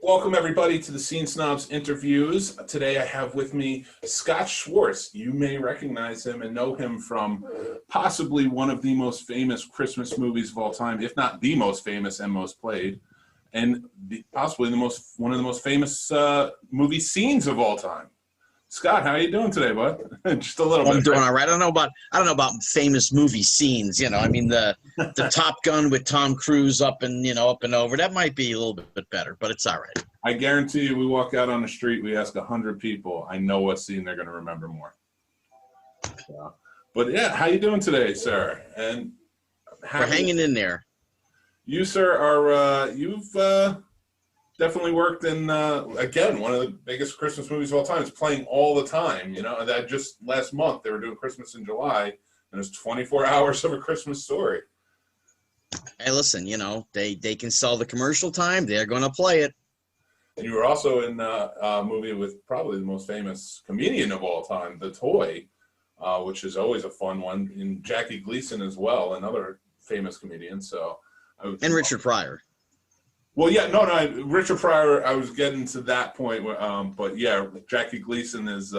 Welcome, everybody, to the Snobs interviews. Today I have with me Scott Schwartz. You may recognize him and know him from possibly one of the most famous Christmas movies of all time, if not the most famous and most played, and possibly one of the most famous movie scenes of all time. Scott, how are you doing today, bud? Just a little bit. I'm doing all right. I don't know about famous movie scenes. I mean the Top Gun with Tom Cruise up and over. That might be a little bit better, but it's all right. I guarantee you, we walk out on the street, we ask 100 people. I know what scene they're going to remember more. But yeah, how you doing today, sir? And we're hanging in there. You, sir, are you've definitely worked in again one of the biggest Christmas movies of all time. It's playing all the time. That just last month they were doing Christmas in July, and it's 24 hours of A Christmas Story. Hey, listen, they can sell the commercial time. They're going to play it. And you were also in a movie with probably the most famous comedian of all time, The Toy, which is always a fun one. And Jackie Gleason as well, another famous comedian. And Richard Pryor. Well, yeah, no, Richard Pryor. I was getting to that point, but yeah, Jackie Gleason is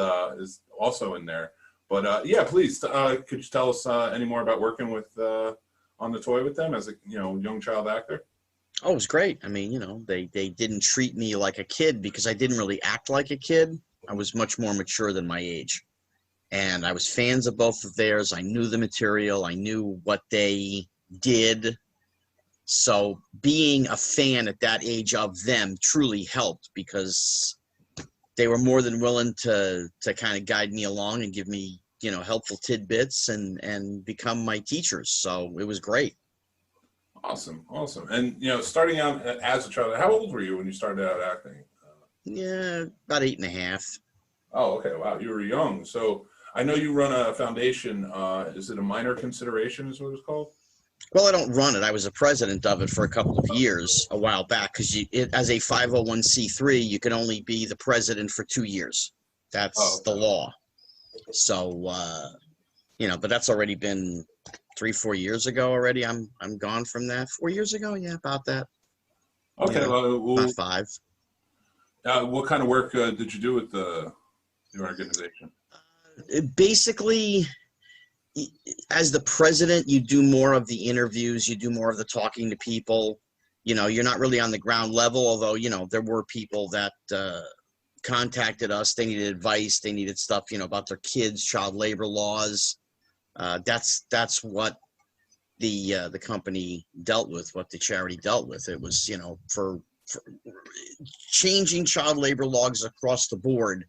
also in there. But yeah, please, could you tell us any more about working with on The Toy with them as a young child actor? Oh, it was great. I mean, they didn't treat me like a kid because I didn't really act like a kid. I was much more mature than my age, and I was fans of both of theirs. I knew the material. I knew what they did. So being a fan at that age of them truly helped because they were more than willing to kind of guide me along and give me, helpful tidbits and become my teachers. So it was great. Awesome. And, starting out as a child, how old were you when you started out acting? Yeah, about 8.5. Oh, okay. Wow. You were young. So I know you run a foundation. Is it a minor consideration is what it's called? Well, I don't run it. I was a president of it for a couple of years a while back because as a 501c3, you can only be the president for 2 years. That's the law. So, but that's already been 3-4 years ago already. I'm gone from that. 4 years ago, yeah, about that. Okay, about 5. What kind of work did you do with the organization? Basically, as the president, you do more of the interviews, you do more of the talking to people. You're not really on the ground level, although, there were people that contacted us. They needed advice. They needed stuff, about their kids, child labor laws. That's what the company dealt with, what the charity dealt with. It was, for changing child labor laws across the board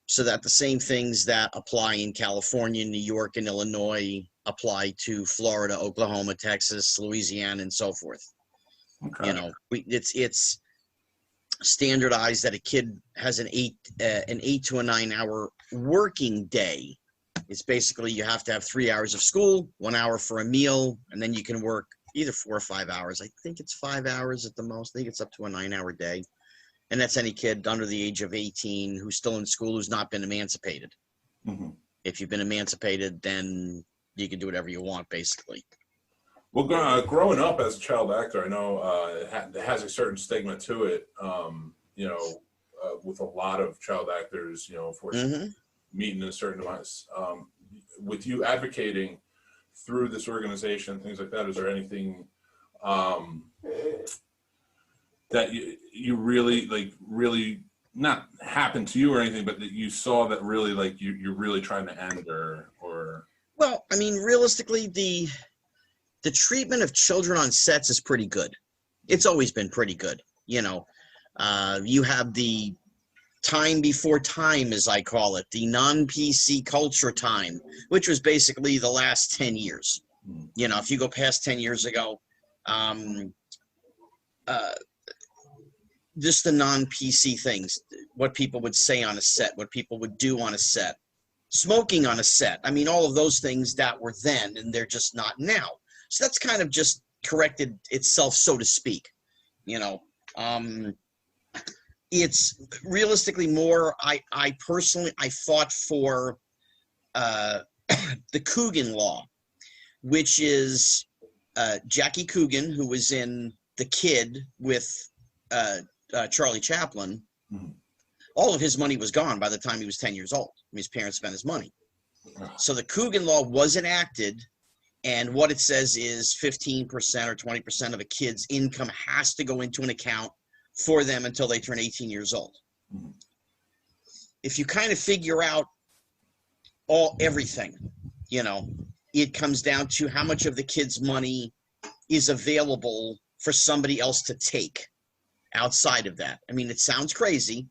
so that the same things that apply in California, New York, and Illinois apply to Florida, Oklahoma, Texas, Louisiana, and so forth. Okay. It's standardized that a kid has an 8 to a 9 hour working day. It's basically you have to have 3 hours of school, 1 hour for a meal, and then you can work either 4 or 5 hours. I think it's 5 hours at the most. I think it's up to a 9-hour day. And that's any kid under the age of 18 who's still in school who's not been emancipated. Mm-hmm. If you've been emancipated, then you can do whatever you want, basically. Well, growing up as a child actor, I know it has a certain stigma to it, with a lot of child actors, unfortunately, meeting a certain amount. With you advocating through this organization, things like that, is there anything that you really not happened to you or anything, but that you saw that really you're really trying to end or? Well, I mean, realistically, the treatment of children on sets is pretty good. It's always been pretty good. You have the time before time, as I call it, the non-PC culture time, which was basically the last 10 years. If you go past 10 years ago, just the non-PC things, what people would say on a set, what people would do on a set, smoking on a set. I mean, all of those things that were then, and they're just not now. So that's kind of just corrected itself, so to speak. It's realistically more, I personally fought for the Coogan law, which is Jackie Coogan, who was in The Kid with Charlie Chaplin, Mhm. all of his money was gone by the time he was 10 years old. I mean, his parents spent his money. So the Coogan law was enacted, and what it says is 15% or 20% of a kid's income has to go into an account for them until they turn 18 years old. Mhm. If you kind of figure out everything, it comes down to how much of the kid's money is available for somebody else to take outside of that. I mean, it sounds crazy,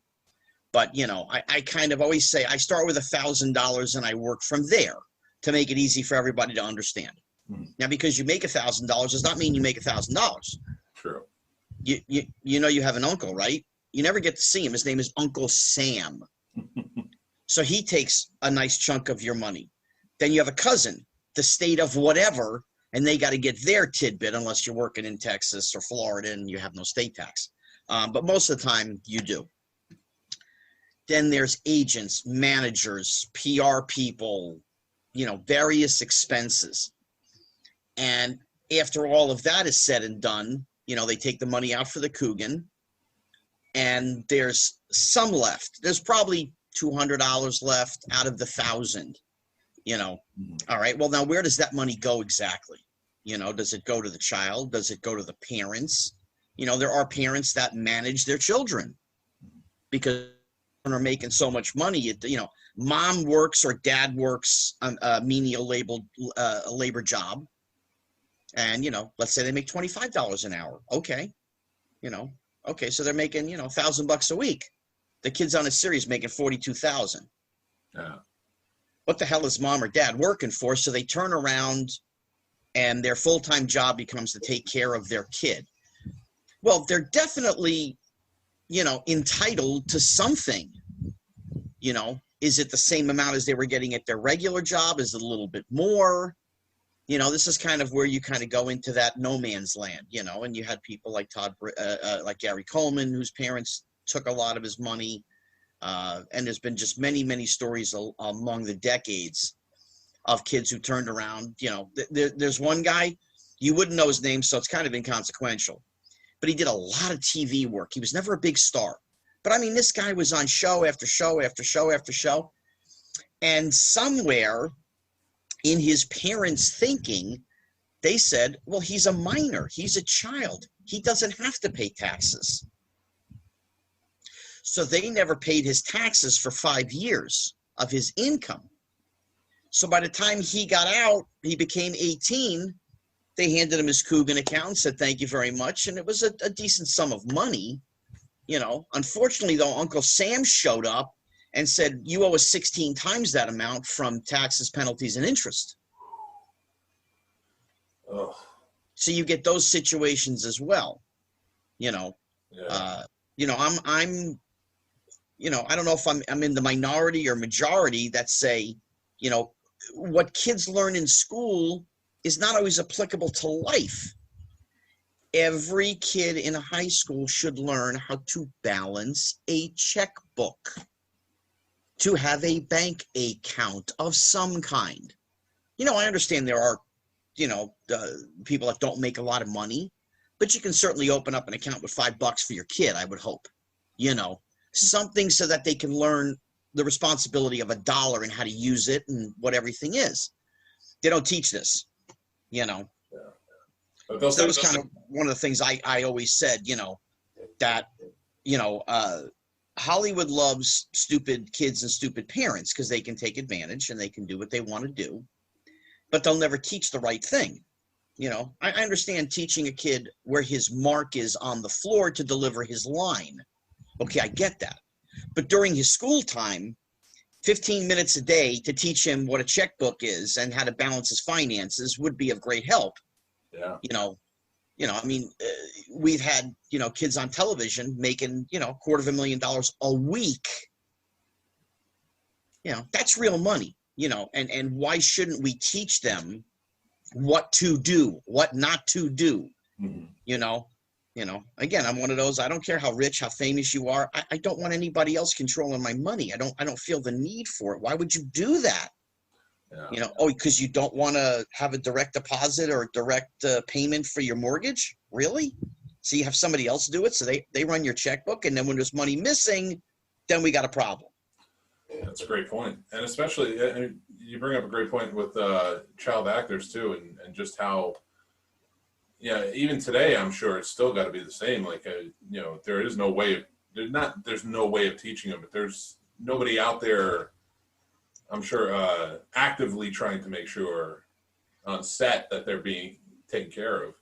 but I kind of always say I start with $1,000 and I work from there to make it easy for everybody to understand. Mhm. Now, because you make $1,000 does not mean you make $1,000. True. You have an uncle, right? You never get to see him. His name is Uncle Sam. So he takes a nice chunk of your money. Then you have a cousin, the state of whatever, and they got to get their tidbit unless you're working in Texas or Florida and you have no state tax. But most of the time you do. Then there's agents, managers, PR people, various expenses. And after all of that is said and done, they take the money out for the Coogan, and there's some left. There's probably $200 left out of the 1,000. Mhm. All right, well, now where does that money go exactly? Does it go to the child? Does it go to the parents? There are parents that manage their children because they're making so much money. Mom works or dad works a menial labor job, and let's say they make $25 an hour. Okay, okay, so they're making $1,000 a week. The kid's on a series making 42,000. Yeah. What the hell is mom or dad working for? So they turn around and their full-time job becomes to take care of their kid. Well, they're definitely, entitled to something. Is it the same amount as they were getting at their regular job? Is it a little bit more? This is kind of where you kind of go into that no man's land, and you had people like like Gary Coleman, whose parents took a lot of his money. And there's been just many, many stories among the decades of kids who turned around. There's one guy, you wouldn't know his name, so it's kind of inconsequential, but he did a lot of TV work. He was never a big star, but I mean, this guy was on show after show after show after show. And somewhere in his parents' thinking, they said, well, he's a minor. He's a child. He doesn't have to pay taxes. So they never paid his taxes for 5 years of his income. So by the time he got out, he became 18. They handed him his Coogan account and said, thank you very much. And it was a decent sum of money. Unfortunately, though, Uncle Sam showed up and said, you owe us 16 times that amount from taxes, penalties, and interest. Oh. So you get those situations as well. Yeah. I'm I don't know if I'm in the minority or majority that say, what kids learn in school is not always applicable to life. Every kid in high school should learn how to balance a checkbook, to have a bank account of some kind. I understand there are, people that don't make a lot of money, but you can certainly open up an account with $5 for your kid, I would hope, something so that they can learn the responsibility of a dollar and how to use it and what everything is. They don't teach this, Yeah. But So that was kind of one of the things I always said, that, Hollywood loves stupid kids and stupid parents because they can take advantage and they can do what they want to do, but they'll never teach the right thing. I understand teaching a kid where his mark is on the floor to deliver his line. Okay, I get that. But during his school time, 15 minutes a day to teach him what a checkbook is and how to balance his finances would be of great help. Yeah. We've had, kids on television making, $250,000 a week. That's real money, and why shouldn't we teach them what to do, what not to do? Mm-hmm. Again, I'm one of those, I don't care how rich, how famous you are. I don't want anybody else controlling my money. I don't feel the need for it. Why would you do that? Yeah. Because you don't want to have a direct deposit or direct payment for your mortgage? Really? So you have somebody else do it. So they run your checkbook. And then when there's money missing, then we got a problem. That's a great point. And especially, you bring up a great point with child actors too, and just how, yeah, even today, I'm sure it's still got to be the same. Like, you know, there's no way of teaching them, but there's nobody out there, I'm sure, actively trying to make sure on set that they're being taken care of.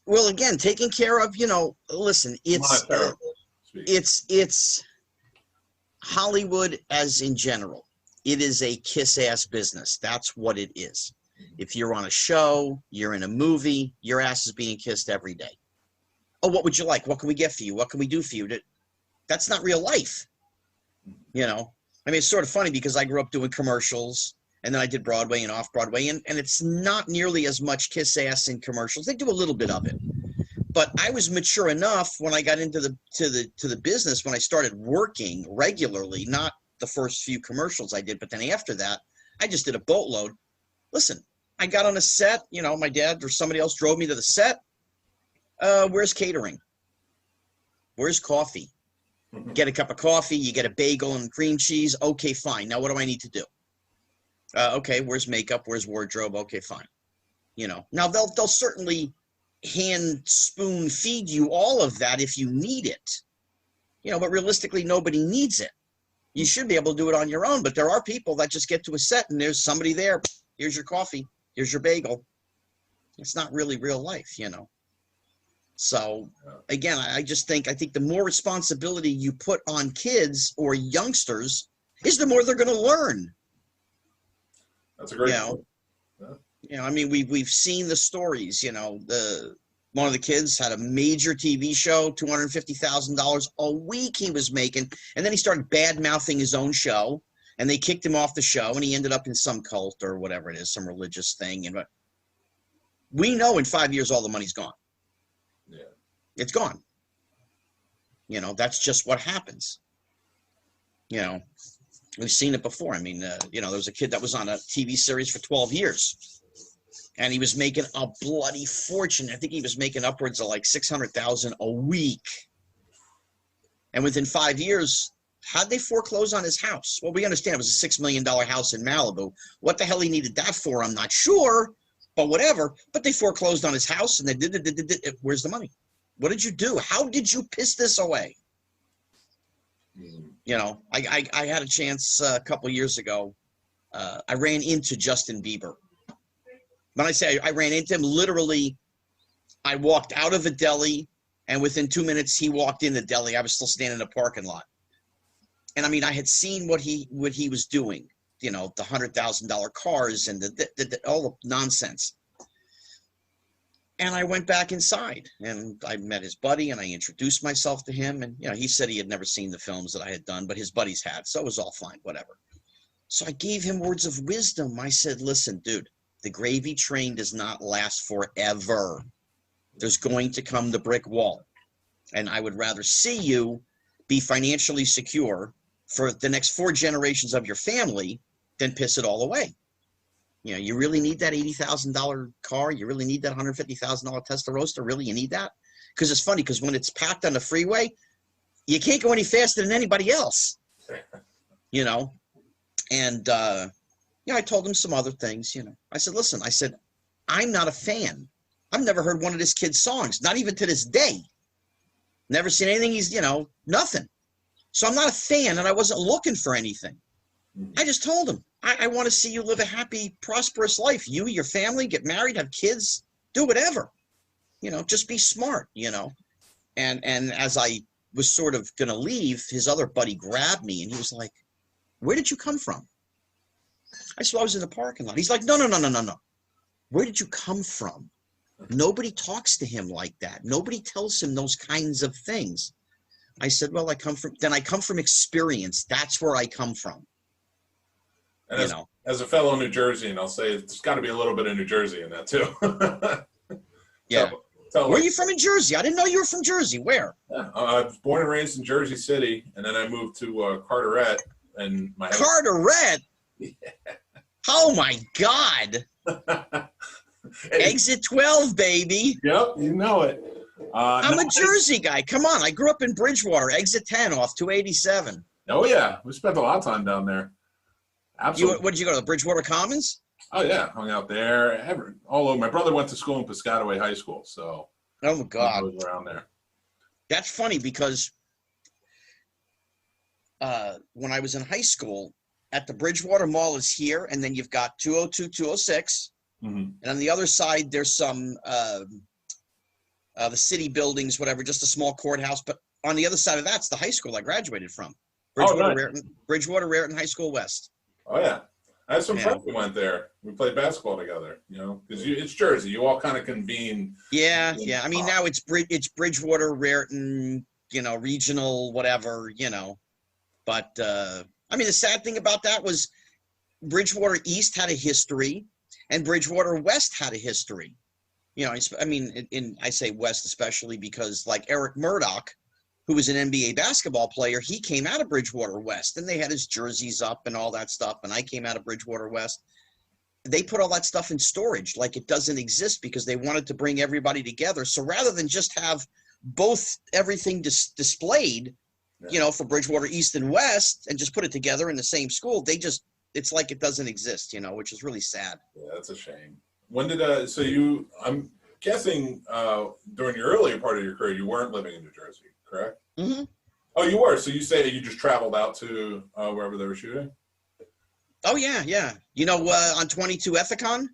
Well, again, taken care of, you know, listen, it's Hollywood as in general. It is a kiss-ass business. That's what it is. If you're on a show, you're in a movie, your ass is being kissed every day. Oh, what would you like? What can we get for you? What can we do for you? That's not real life. You know, I mean, it's sort of funny because I grew up doing commercials, and then I did Broadway and off-Broadway, and it's not nearly as much kiss-ass in commercials. They do a little bit of it. But I was mature enough when I got into the business, when I started working regularly, not the first few commercials I did, but then after that, I just did a boatload. Listen, I got on a set, you know, my dad or somebody else drove me to the set. Where's catering? Where's coffee? Get a cup of coffee, you get a bagel and cream cheese. Okay, fine. Now what do I need to do? Okay, where's makeup? Where's wardrobe? Okay, fine. You know, now they'll certainly hand spoon feed you all of that if you need it. You know, but realistically, nobody needs it. You should be able to do it on your own, but there are people that just get to a set and there's somebody there. Here's your coffee. Here's your bagel. It's not really real life, you know. So again, I think the more responsibility you put on kids or youngsters is the more they're going to learn. That's a great point. You know, I mean, we've seen the stories. You know, one of the kids had a major TV show, $250,000 a week he was making, and then he started bad mouthing his own show, and they kicked him off the show, and he ended up in some cult or whatever it is, some religious thing. And we know in 5 years all the money's gone. Yeah, it's gone. You know, that's just what happens. You know, we've seen it before. I mean, you know, there was a kid that was on a TV series for 12 years. And he was making a bloody fortune. I think he was making upwards of like $600,000 a week. And within 5 years, how'd they foreclose on his house? Well, we understand it was a $6 million house in Malibu. What the hell he needed that for, I'm not sure, but whatever. But they foreclosed on his house, and they did. Where's the money? What did you do? How did you piss this away? You know, I had a chance a couple of years ago. I ran into Justin Bieber. When I say I ran into him, literally, I walked out of a deli, and within 2 minutes, he walked in the deli. I was still standing in the parking lot. And I mean, I had seen what he was doing, you know, the $100,000 cars and all the nonsense. And I went back inside, and I met his buddy, and I introduced myself to him. And, you know, he said he had never seen the films that I had done, but his buddies had. So it was all fine, whatever. So I gave him words of wisdom. I said, listen, dude, the gravy train does not last forever. There's going to come the brick wall. And I would rather see you be financially secure for the next 4 generations of your family than piss it all away. You know, you really need that $80,000 car? You really need that $150,000 Tesla Roadster? Really, you need that? Because it's funny, because when it's packed on the freeway, you can't go any faster than anybody else. You know? And, yeah, I told him some other things, you know. I said, listen, I said, I'm not a fan. I've never heard one of this kid's songs, not even to this day. Never seen anything. He's, you know, nothing. So I'm not a fan, and I wasn't looking for anything. I just told him, I want to see you live a happy, prosperous life. You, your family, get married, have kids, do whatever. You know, just be smart, you know. And as I was sort of going to leave, his other buddy grabbed me, and he was like, where did you come from? I said, I was in the parking lot. He's like, no. Where did you come from? Nobody talks to him like that. Nobody tells him those kinds of things. I said, well, I come from experience. That's where I come from. And as a fellow New Jersey, and I'll say there's got to be a little bit of New Jersey in that too. Yeah. Where are you from in Jersey? I didn't know you were from Jersey. Where? I was born and raised in Jersey City, and then I moved to Carteret. And Carteret? Yeah. Oh, my God. Exit 12, baby. Yep, you know it. I'm No, a Jersey guy. Come on. I grew up in Bridgewater, exit 10 off 287. oh yeah, we spent a lot of time down there. Absolutely. What did you go to, the Bridgewater Commons? Oh yeah, hung out there. All over. My brother went to school in Piscataway High School, so Oh, my I God. was around there. That's funny because when I was in high school, at the Bridgewater Mall is here, and then you've got 202, 206. Mm-hmm. And on the other side, there's some the city buildings, whatever, just a small courthouse. But on the other side of that's the high school I graduated from, Bridgewater Raritan High School West. Oh yeah, I have some friends who went there. We played basketball together. You know, because it's Jersey. You all kind of convene. Yeah. I mean, now it's Bridgewater Raritan, regional, whatever, But I mean, the sad thing about that was Bridgewater East had a history, and Bridgewater West had a history. I mean, I say West especially because, like, Eric Murdoch, who was an NBA basketball player, he came out of Bridgewater West, and they had his jerseys up and all that stuff, and I came out of Bridgewater West. They put all that stuff in storage like it doesn't exist because they wanted to bring everybody together. So rather than just have everything displayed, for Bridgewater East and West and just put it together in the same school, it's like it doesn't exist, which is really sad. Yeah, that's a shame. When did I'm guessing during your earlier part of your career, you weren't living in New Jersey, correct? Mm-hmm. Oh, you were. So you say you just traveled out to wherever they were shooting? Oh, yeah. On 22 Ethicon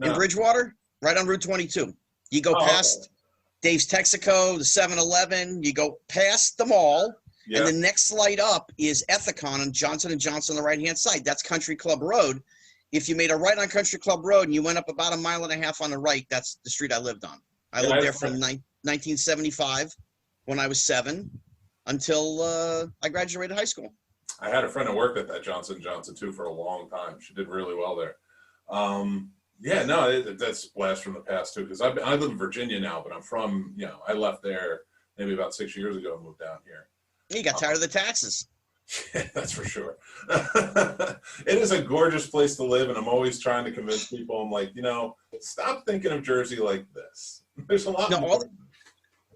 in Bridgewater, right on Route 22. You go past Dave's Texaco, the 7-Eleven, you go past the mall, and the next light up is Ethicon and Johnson & Johnson on the right-hand side. That's Country Club Road. If you made a right on Country Club Road and you went up about 1.5 miles on the right, that's the street I lived on. I lived there from 1975 when I was 7 until I graduated high school. I had a friend who worked at that Johnson & Johnson, too, for a long time. She did really well there. That's blast from the past, too, because I live in Virginia now, but I'm from, I left there maybe about 6 years ago and moved down here. You got tired of the taxes. Yeah, that's for sure. It is a gorgeous place to live, and I'm always trying to convince people. I'm like, stop thinking of Jersey like this. There's a lot more.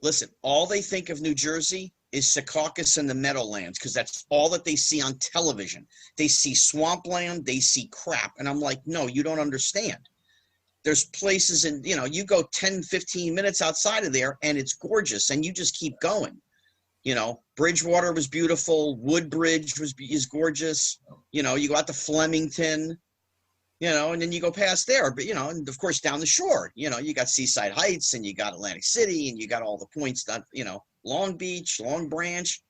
Listen, all they think of New Jersey is Secaucus and the Meadowlands, because that's all that they see on television. They see swampland, they see crap. And I'm like, no, you don't understand. There's places you go 10, 15 minutes outside of there, and it's gorgeous, and you just keep going. Bridgewater was beautiful. Woodbridge is gorgeous. You go out to Flemington, and then you go past there. But, and of course down the shore, you got Seaside Heights and you got Atlantic City and you got all the points that, Long Beach, Long Branch.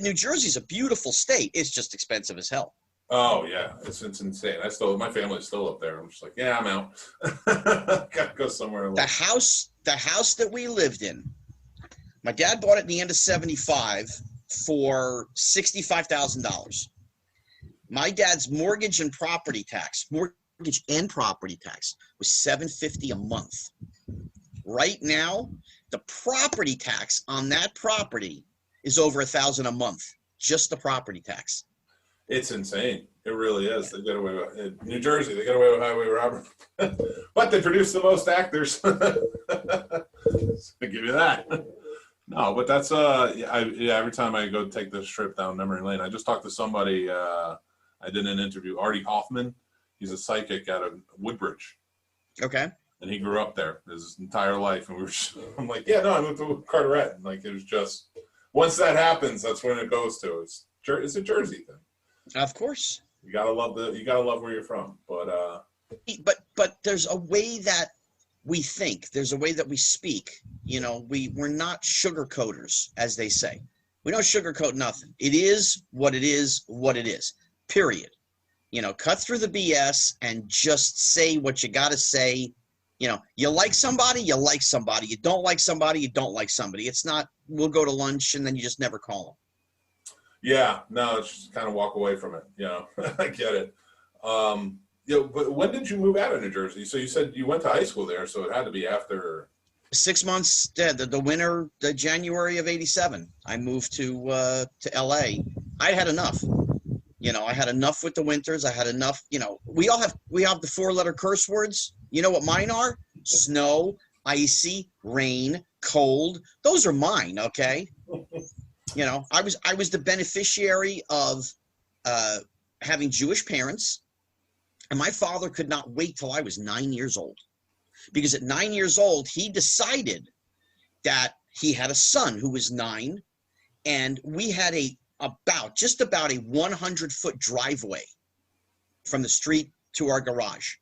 New Jersey's a beautiful state. It's just expensive as hell. Oh yeah, it's insane. My family's still up there. I'm just like, yeah, I'm out. Gotta go somewhere. The house that we lived in, my dad bought it in the end of 75 for $65,000. My dad's mortgage and property tax was $750 a month. Right now, the property tax on that property is over $1,000 a month. Just the property tax. It's insane. It really is. They get away with in New Jersey. They get away with highway robbery, but they produce the most actors. I'll give you that. No, but that's every time I go take this trip down memory lane, I just talked to somebody. I did an interview, Artie Hoffman. He's a psychic out of Woodbridge. Okay. And he grew up there his entire life, and I'm like, yeah, no, I moved to Carteret. And like, it was just once that happens, that's when it goes to. It's a Jersey thing. Of course. You gotta love where you're from, but there's a way that we think. There's a way that we speak. We're not sugarcoaters, as they say. We don't sugarcoat nothing. It is what it is. What it is. Period. Cut through the BS and just say what you gotta say. You like somebody, you like somebody. You don't like somebody, you don't like somebody. It's not, we'll go to lunch and then you just never call them. Yeah, no, it's just kind of walk away from it. I get it. But when did you move out of New Jersey? So you said you went to high school there, so it had to be after 6 months. The winter, the January of '87. I moved to LA. I had enough. I had enough with the winters. I had enough. We have the 4-letter curse words. You know what mine are? Snow, icy, rain, cold. Those are mine, okay? You know, I was the beneficiary of having Jewish parents, and my father could not wait till I was 9 years old, because at 9 years old he decided that he had a son who was 9, and we had just about a 100-foot driveway from the street to our garage,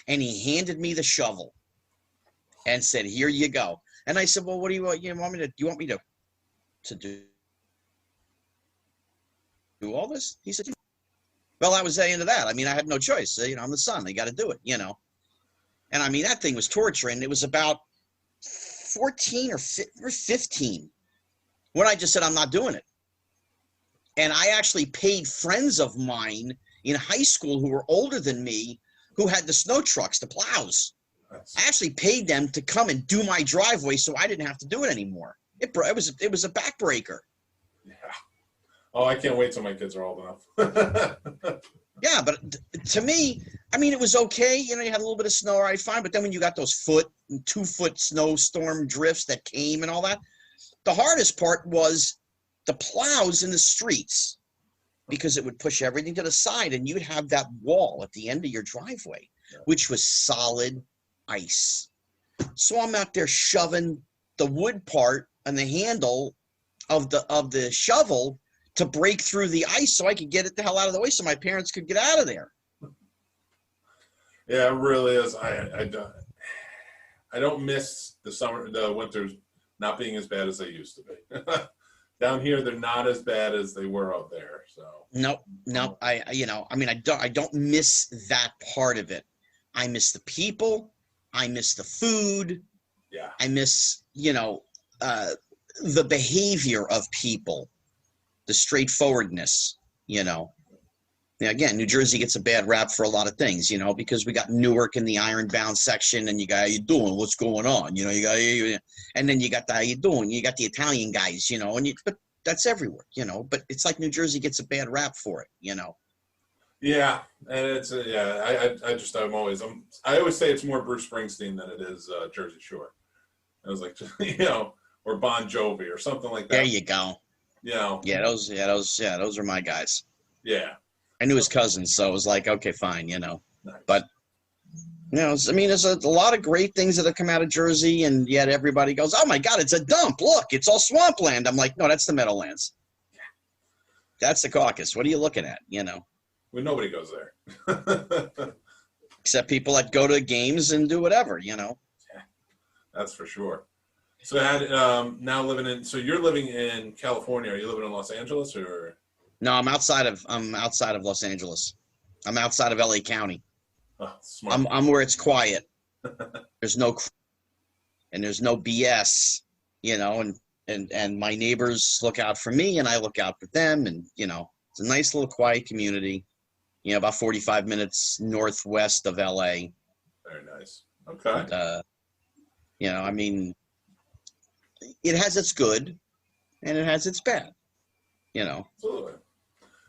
and he handed me the shovel and said, "Here you go." And I said, "Well, what do you want? You want me to? You want me to do all this?" He said, "Well, I was into that. I mean, I had no choice. You know, I'm the son. I got to do it. You know." And I mean, that thing was torture. And it was about 14 or 15 when I just said, "I'm not doing it." And I actually paid friends of mine in high school who were older than me, who had the snow trucks, the plows. I actually paid them to come and do my driveway so I didn't have to do it anymore. It was a backbreaker. Yeah. Oh, I can't wait till my kids are old enough. Yeah, but to me, I mean, it was okay. You know, you had a little bit of snow, all right, fine. But then when you got those 1 and 2 foot snowstorm drifts that came and all that, the hardest part was the plows in the streets, because it would push everything to the side, and you'd have that wall at the end of your driveway, which was solid ice. So I'm out there shoving the wood part and the handle of the shovel to break through the ice so I could get it the hell out of the way so my parents could get out of there. Yeah, it really is. I don't miss the winters not being as bad as they used to be. Down here, they're not as bad as they were out there. So no, I don't miss that part of it. I miss the people. I miss the food. Yeah. I miss, the behavior of people, the straightforwardness, Now, again, New Jersey gets a bad rap for a lot of things, because we got Newark in the ironbound section, and you got, "How you doing? What's going on?" And then you got the, "How you doing?" You got the Italian guys, but that's everywhere, but it's like New Jersey gets a bad rap for it, Yeah, and it's I always say it's more Bruce Springsteen than it is Jersey Shore. I was like, or Bon Jovi or something like that. There you go. Yeah, those are my guys. Yeah. I knew his cousins, so it was like, okay, fine, Nice. But there's a lot of great things that have come out of Jersey, and yet everybody goes, "Oh my God, it's a dump! Look, it's all swampland." I'm like, no, that's the Meadowlands. That's the Caucasus. What are you looking at? Well, nobody goes there. Except people that go to games and do whatever. Yeah, that's for sure. So so you're living in California. Are you living in Los Angeles or? No, I'm outside of Los Angeles. I'm outside of LA County. Oh, smart. I'm where it's quiet. There's no BS, and my neighbors look out for me and I look out for them, and it's a nice little quiet community. About 45 minutes northwest of LA. Very nice. Okay. And, I mean, it has its good and it has its bad, Absolutely.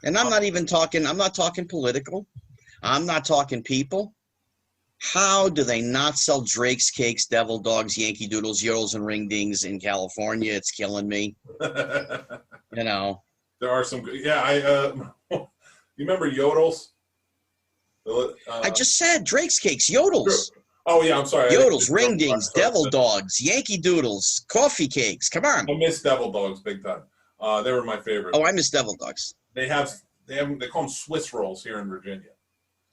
And I'm not talking political. I'm not talking people. How do they not sell Drake's Cakes, Devil Dogs, Yankee Doodles, Yodels, and Ring Dings in California? It's killing me. There are some good, you remember Yodels? I just said Drake's Cakes, Yodels. Oh, yeah, I'm sorry. Yodels, Ring Dings, Devil Dogs, Yankee Doodles, Coffee Cakes. Come on. I miss Devil Dogs big time. They were my favorite. Oh, I miss Devil Dogs. They call them Swiss rolls here in Virginia.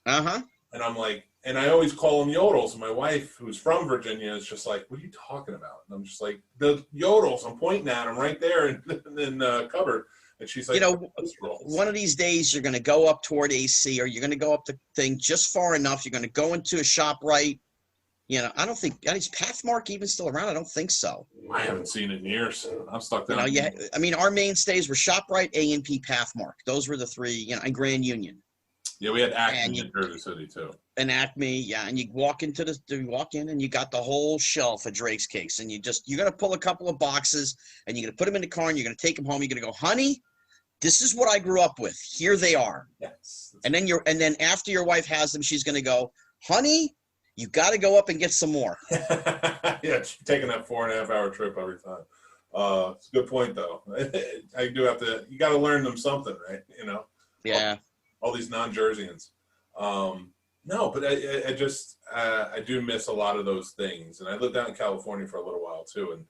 Uh-huh. And I'm like, and I always call them Yodels. And my wife, who's from Virginia, is just like, "What are you talking about?" And I'm just like, "The Yodels." I'm pointing at them right there in the cupboard. And she's like, one of these days you're going to go up toward AC, or you're going to go up the thing just far enough. You're going to go into a ShopRite. I don't think, is Pathmark even still around? I don't think so. I haven't seen it in years. I'm stuck down. Our mainstays were ShopRite, A&P, Pathmark. Those were the three, and Grand Union. Yeah, we had Acme in Jersey City too. And Acme, yeah, and you walk in and you got the whole shelf of Drake's Cakes, and you're gonna pull a couple of boxes and you're gonna put them in the car and you're gonna take them home. You're gonna go, "Honey, this is what I grew up with. Here they are." Yes. And then after your wife has them, she's gonna go, "Honey, you got to go up and get some more. Yeah, taking that 4.5-hour trip every time. It's a good point, though. I do have to. You got to learn them something, right? You know. Yeah. All these non-Jerseyans. No, but I just I do miss a lot of those things, and I lived out in California for a little while too, and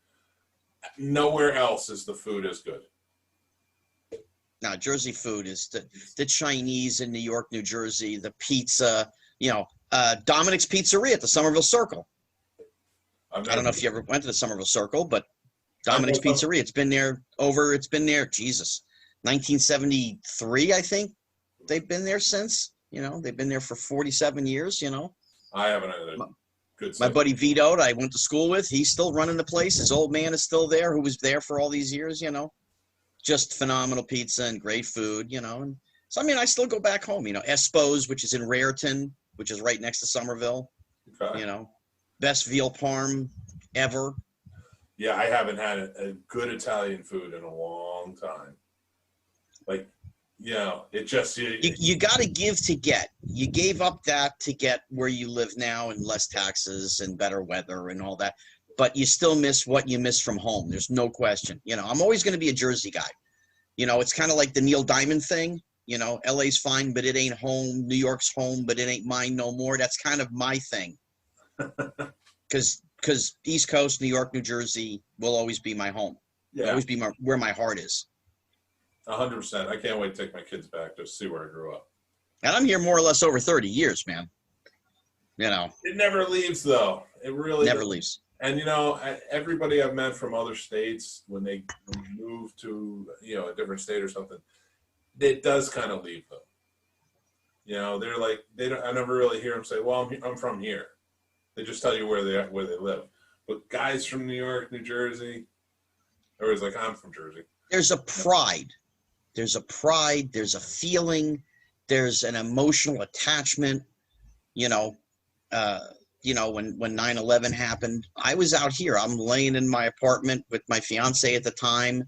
nowhere else is the food as good. Now, Jersey food is the Chinese in New York, New Jersey, the pizza, Dominic's Pizzeria at the Somerville Circle. I don't know if you ever went to the Somerville Circle, but Dominic's Pizzeria, it's been there, Jesus, 1973, I think. They've been there since, they've been there for 47 years, I haven't either. Good. My buddy Vito, I went to school with, he's still running the place. His old man is still there, who was there for all these years, Just phenomenal pizza and great food, And so, I still go back home, Espo's, which is in Raritan, which is right next to Somerville, Okay. Best veal parm ever. Yeah, I haven't had a good Italian food in a long time. Like, it just... You got to give to get. You gave up that to get where you live now and less taxes and better weather and all that. But you still miss what you miss from home. There's no question. I'm always going to be a Jersey guy. It's kind of like the Neil Diamond thing. LA's fine, but it ain't home. New York's home, but it ain't mine no more. That's kind of my thing. Because East Coast, New York, New Jersey will always be my home. Yeah. It'll always be where my heart is. 100%. I can't wait to take my kids back to see where I grew up. And I'm here more or less over 30 years, man. It never leaves, though. It really never leaves. And, everybody I've met from other states, when they move to, a different state or something, it does kind of leave them. They're like, I never really hear them say, well, I'm from here. They just tell you where they live. But guys from New York, New Jersey, they're always like, I'm from Jersey. There's a pride. There's a feeling, there's an emotional attachment, when 9/11 happened, I was out here. I'm laying in my apartment with my fiance at the time,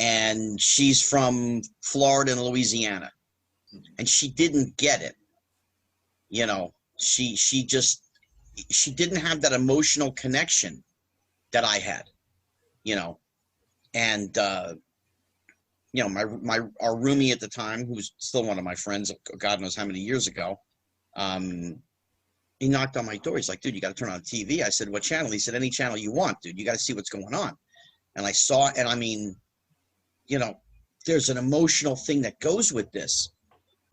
and she's from Florida and Louisiana, and she didn't get it. She didn't have that emotional connection that I had, and our roomie at the time, who's still one of my friends, God knows how many years ago, he knocked on my door. He's like, dude, you got to turn on the TV. I said, what channel? He said, any channel you want, dude. You got to see what's going on. And I saw it, and there's an emotional thing that goes with this.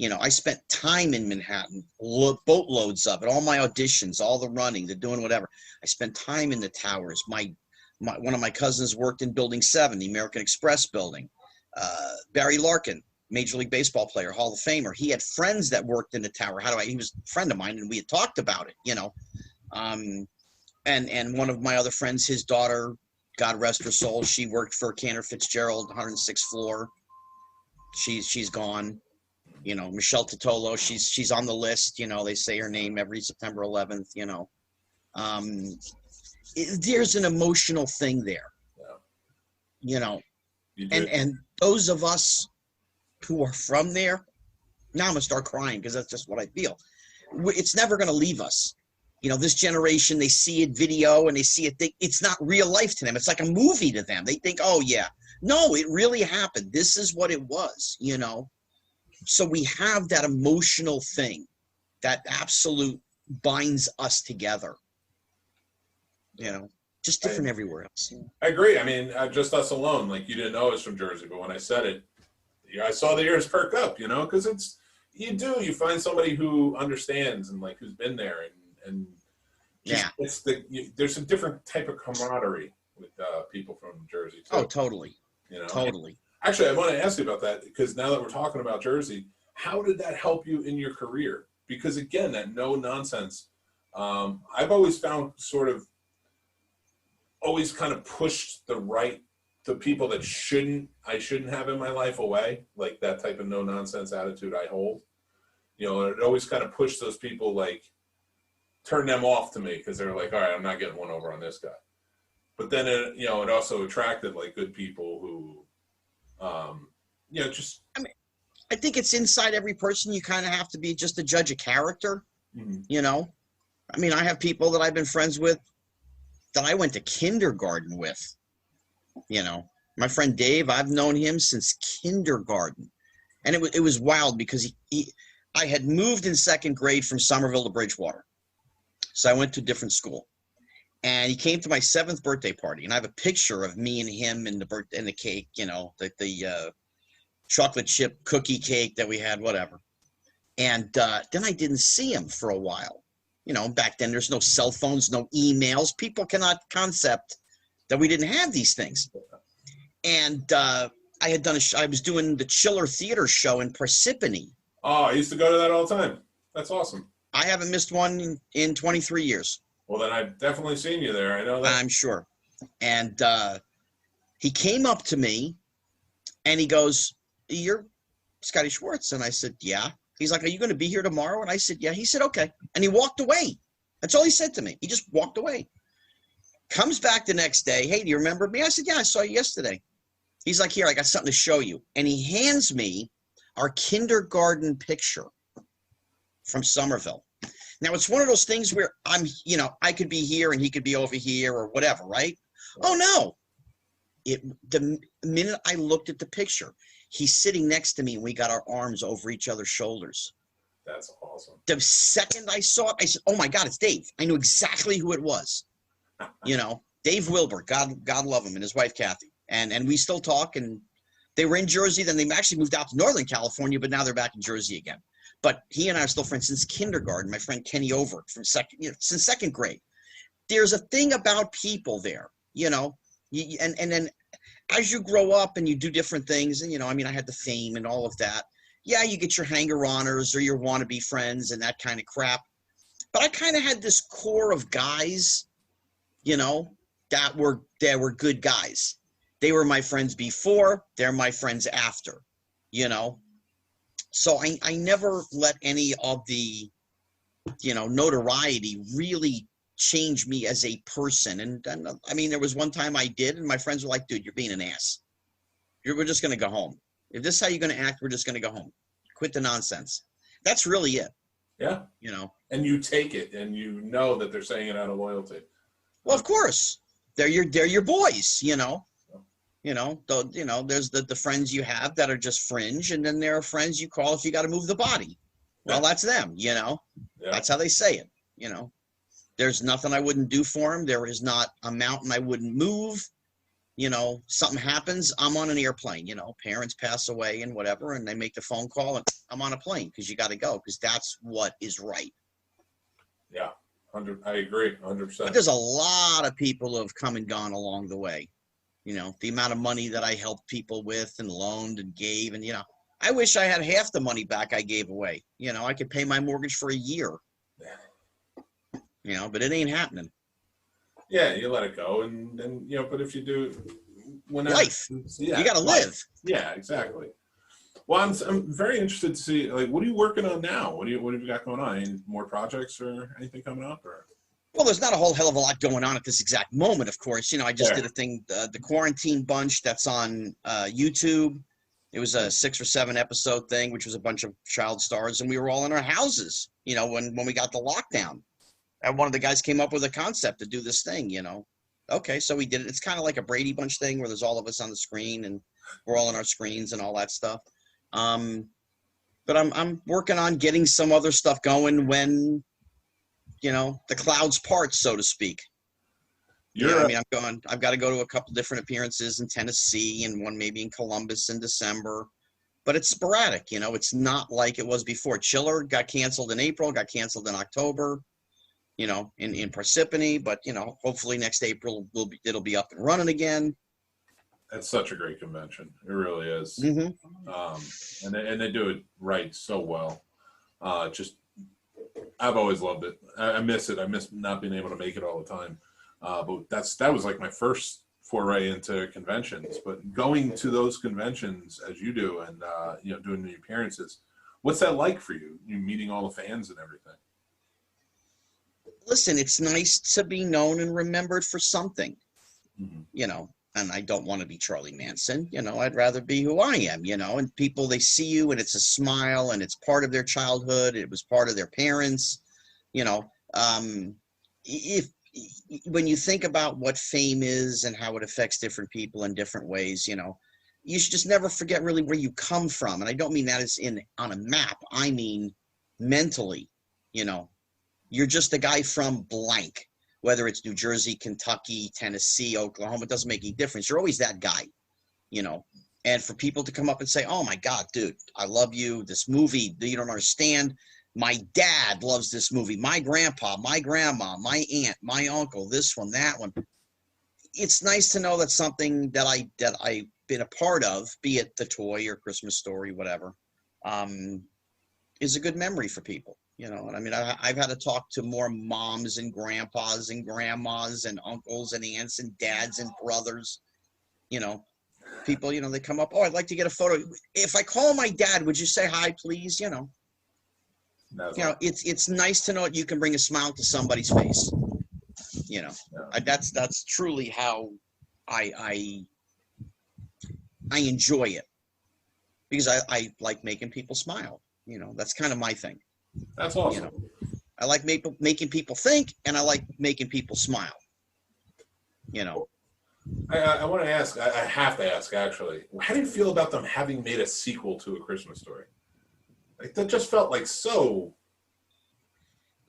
I spent time in Manhattan, boatloads of it, all my auditions, all the running, the doing whatever. I spent time in the towers. One of my cousins worked in Building 7, the American Express building. Barry Larkin, Major League Baseball player, Hall of Famer. He had friends that worked in the tower. He was a friend of mine, and we had talked about it, and one of my other friends, his daughter, God rest her soul, she worked for Cantor Fitzgerald, 106th floor. She's gone. Michelle Totolo, she's on the list. They say her name every September 11th. There's an emotional thing there. Yeah. And those of us who are from there, now I'm gonna start crying because that's just what I feel. It's never gonna leave us. This generation, they see it video and they see it. It's not real life to them. It's like a movie to them. They think, oh yeah, no, it really happened. This is what it was. So we have that emotional thing that absolute binds us together. Just different everywhere else. I agree. Just us alone. Like, you didn't know I was from Jersey, but when I said it, I saw the ears perk up. Because you find somebody who understands and like who's been there and just, there's a different type of camaraderie with people from Jersey too. Oh, totally. Totally. Actually, I want to ask you about that because now that we're talking about Jersey, how did that help you in your career? Because again, that no nonsense. I've always found always kind of pushed the people that I shouldn't have in my life away, like that type of no nonsense attitude I hold. It always kind of pushed those people, like turn them off to me because they're like, all right, I'm not getting one over on this guy. But then it also attracted like good people who, just. I think it's inside every person. You kind of have to be just a judge of character, Mm-hmm. I mean, I have people that I've been friends with that I went to kindergarten with. You know, my friend Dave, I've known him since kindergarten. And it was wild because I had moved in second grade from Somerville to Bridgewater. So I went to a different school. And he came to my 7th birthday party. And I have a picture of me and him and the cake, you know, the chocolate chip cookie cake that we had, whatever. And then I didn't see him for a while. You know, back then there's no cell phones, no emails. People cannot concept that we didn't have these things. And I was doing the Chiller Theater show in Parsippany. Oh, I used to go to that all the time. That's awesome. I haven't missed one in 23 years. Well, then I've definitely seen you there. I know that. I'm sure. And he came up to me and he goes, "You're Scotty Schwartz?" And I said, "Yeah." He's like, "Are you going to be here tomorrow?" And I said, "Yeah." He said, "Okay." And he walked away. That's all he said to me. He just walked away. Comes back the next day. "Hey, do you remember me?" I said, "Yeah, I saw you yesterday." He's like, "Here, I got something to show you." And he hands me our kindergarten picture from Somerville. Now, it's one of those things where I could be here and he could be over here or whatever, right? Oh, no. The minute I looked at the picture, he's sitting next to me and we got our arms over each other's shoulders. That's awesome. The second I saw it, I said, "Oh, my God, it's Dave." I knew exactly who it was. You know, Dave Wilbur, God love him, and his wife, Kathy. And we still talk, and they were in Jersey. Then they actually moved out to Northern California, but now they're back in Jersey again. But he and I are still friends since kindergarten. My friend Kenny Overt from since second grade. There's a thing about people there, you know, and then as you grow up and you do different things, and, you know, I mean, I had the fame and all of that. Yeah, you get your hanger-oners or your wannabe friends and that kind of crap. But I kind of had this core of guys, you know, that were good guys. They were my friends before, they're my friends after, you know. So I never let any of the, you know, notoriety really change me as a person. And I mean, there was one time I did, and my friends were like, "Dude, you're being an ass. We're just going to go home. If this is how you're going to act, we're just going to go home. Quit the nonsense." That's really it. Yeah. You know. And you take it, and you know that they're saying it out of loyalty. Well, of course. They're your boys, you know. You know, there's the friends you have that are just fringe, and then there are friends you call if you got to move the body. Well, that's them, you know. Yeah. That's how they say it, you know. There's nothing I wouldn't do for them. There is not a mountain I wouldn't move. You know, something happens, I'm on an airplane, you know, parents pass away and whatever, and they make the phone call, and I'm on a plane because you got to go, because that's what is right. Yeah, I agree, 100%. But there's a lot of people who have come and gone along the way. You know, the amount of money that I helped people with and loaned and gave, and, you know, I wish I had half the money back I gave away. You know, I could pay my mortgage for a year. You know, but it ain't happening. Yeah, you let it go, and you know, but if you do, life, you got to live. Yeah, exactly. Well, I'm very interested to see, like, what are you working on now? What have you got going on? Any more projects or anything coming up? Or well, there's not a whole hell of a lot going on at this exact moment, of course. You know, I just did a thing, the Quarantine Bunch, that's on YouTube. It was a 6 or 7 episode thing, which was a bunch of child stars, and we were all in our houses, you know, when we got the lockdown. And one of the guys came up with a concept to do this thing, you know. Okay, so we did it. It's kind of like a Brady Bunch thing where there's all of us on the screen and we're all on our screens and all that stuff. But I'm working on getting some other stuff going when, you know, the clouds part, so to speak. You know, I mean, I've got to go to a couple different appearances in Tennessee and one maybe in Columbus in December. But it's sporadic, you know. It's not like it was before. Chiller got canceled in April, got canceled in October, you know, in Parsippany. But, you know, hopefully next April it'll be up and running again. That's such a great convention. It really is. Mm-hmm. And they do it right so well. I've always loved it. I miss it. I miss not being able to make it all the time. But that was like my first foray into conventions. But going to those conventions as you do, and you know, doing the appearances, what's that like for you? You meeting all the fans and everything. Listen, it's nice to be known and remembered for something. Mm-hmm. You know, and I don't want to be Charlie Manson. You know, I'd rather be who I am. You know, and people, they see you and it's a smile and it's part of their childhood. It was part of their parents. You know, If when you think about what fame is and how it affects different people in different ways, you should just never forget really where you come from. And I don't mean that as on a map. I mean mentally, you're just a guy from blank, whether it's New Jersey, Kentucky, Tennessee, Oklahoma, it doesn't make any difference. You're always that guy, and for people to come up and say, oh my God, dude, I love you. This movie, you don't understand. My dad loves this movie. My grandpa, my grandma, my aunt, my uncle, this one, that one. It's nice to know that something that I've been a part of, be it the toy or Christmas Story, whatever, is a good memory for people. And I mean, I've had to talk to more moms and grandpas and grandmas and uncles and aunts and dads and brothers, people, they come up, oh, I'd like to get a photo. If I call my dad, would you say hi, please? It's nice to know that you can bring a smile to somebody's face. That's truly how I enjoy it, because I like making people smile. That's kind of my thing. That's awesome. I like making people think, and I like making people smile. I want to ask, I have to ask actually, how do you feel about them having made a sequel to A Christmas Story? Like, that just felt like so.